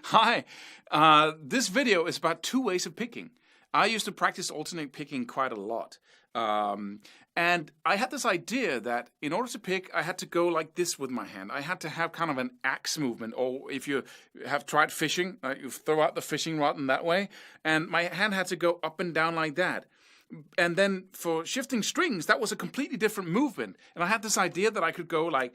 Hi, this video is about two ways of picking. I used to practice alternate picking quite a lot. And I had this idea that in order to pick, I had to go like this with my hand. I had to have kind of an axe movement, or if you have tried fishing, you throw out the fishing rod in that way, and my hand had to go up and down like that. And then for shifting strings, that was a completely different movement. And I had this idea that I could go like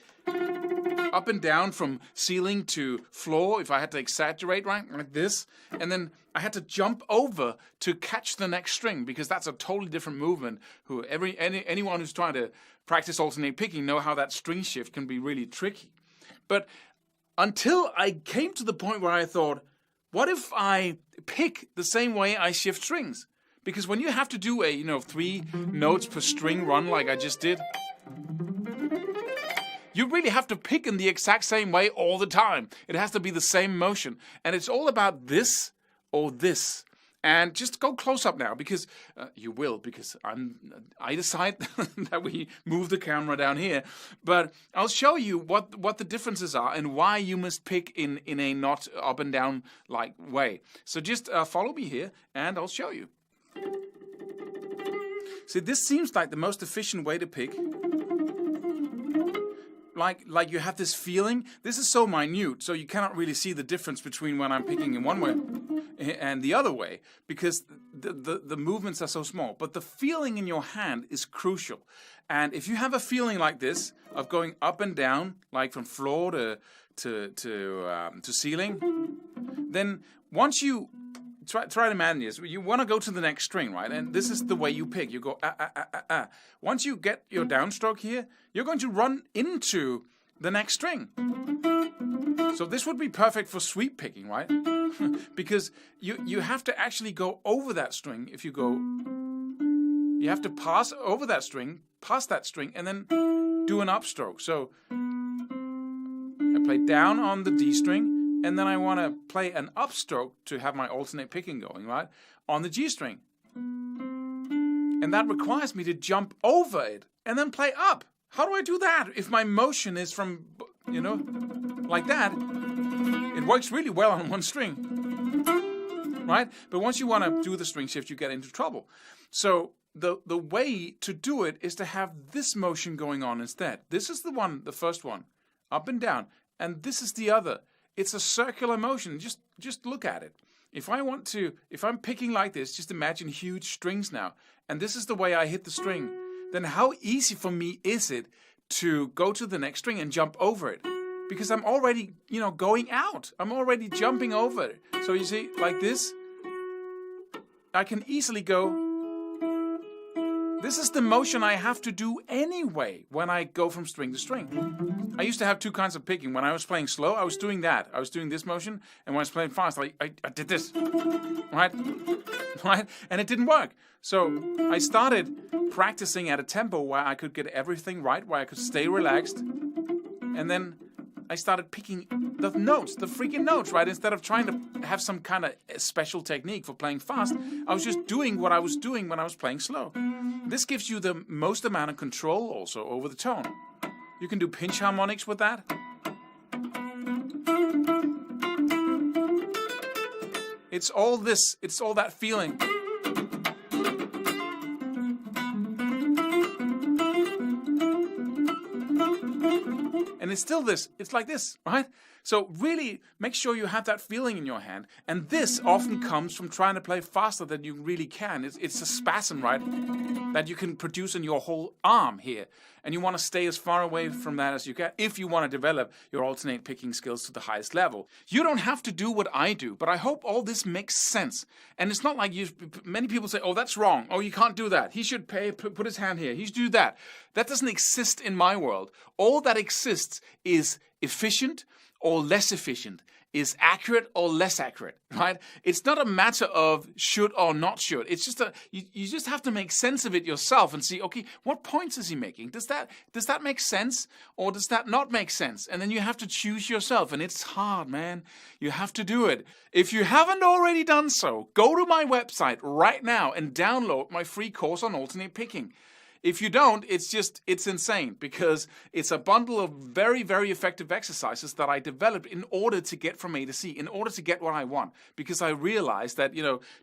up and down from ceiling to floor, if I had to exaggerate, right, like this. And then I had to jump over to catch the next string, because that's a totally different movement. Anyone who's trying to practice alternate picking know how that string shift can be really tricky. But until I came to the point where I thought, what if I pick the same way I shift strings? Because when you have to do a 3 notes per string run like I just did, you really have to pick in the exact same way all the time. It has to be the same motion. And it's all about this or this. And just go close up now, because you will, because I decide that we move the camera down here. But I'll show you what the differences are and why you must pick in a not up and down like way. So just follow me here and I'll show you. See, this seems like the most efficient way to pick. Like you have this feeling. This is so minute, so you cannot really see the difference between when I'm picking in one way and the other way, because the movements are so small. But the feeling in your hand is crucial. And if you have a feeling like this of going up and down, like from floor to ceiling, then once you try to imagine this. You want to go to the next string, right? And this is the way you pick. You go Once you get your downstroke here, you're going to run into the next string. So this would be perfect for sweep picking, right? Because you have to actually go over that string. If you go, you have to pass over that string, pass that string, and then do an upstroke. So I play down on the D string, and then I want to play an upstroke to have my alternate picking going, right, on the G string. And that requires me to jump over it and then play up. How do I do that if my motion is from, like that? It works really well on one string, right? But once you want to do the string shift, you get into trouble. So the way to do it is to have this motion going on instead. This is the first one, up and down. And this is the other. It's a circular motion. Just look at it. If I'm picking like this, just imagine huge strings now. And this is the way I hit the string. Then how easy for me is it to go to the next string and jump over it? Because I'm already, going out. I'm already jumping over it. So you see, like this, I can easily go. This is the motion I have to do anyway when I go from string to string. I used to have two kinds of picking. When I was playing slow, I was doing that. I was doing this motion. And when I was playing fast, I did this. Right? And it didn't work. So I started practicing at a tempo where I could get everything right, where I could stay relaxed. And then I started picking the notes, the freaking notes, right? Instead of trying to have some kind of special technique for playing fast, I was just doing what I was doing when I was playing slow. This gives you the most amount of control also over the tone. You can do pinch harmonics with that. It's all this, it's all that feeling. And it's still this, it's like this, right? So really make sure you have that feeling in your hand. And this often comes from trying to play faster than you really can. It's a spasm, right, that you can produce in your whole arm here. And you want to stay as far away from that as you can if you want to develop your alternate picking skills to the highest level. You don't have to do what I do, but I hope all this makes sense. And it's not like many people say, oh, that's wrong. Oh, you can't do that. He should put his hand here. He should do that. That doesn't exist in my world. All that exists is efficient or less efficient. is accurate or less accurate, right? It's not a matter of should or not should. It's just you just have to make sense of it yourself and see, okay, what points is he making? Does that make sense or does that not make sense? And then you have to choose yourself, and it's hard, man. You have to do it. If you haven't already done so, go to my website right now and download my free course on alternate picking. If you don't, it's insane, because it's a bundle of very, very effective exercises that I developed in order to get from A to C, in order to get what I want. Because I realized that,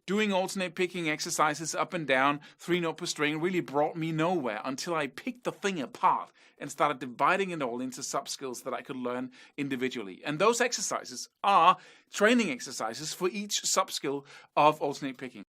doing alternate picking exercises up and down, 3 note per string, really brought me nowhere until I picked the thing apart and started dividing it all into sub-skills that I could learn individually. And those exercises are training exercises for each sub-skill of alternate picking.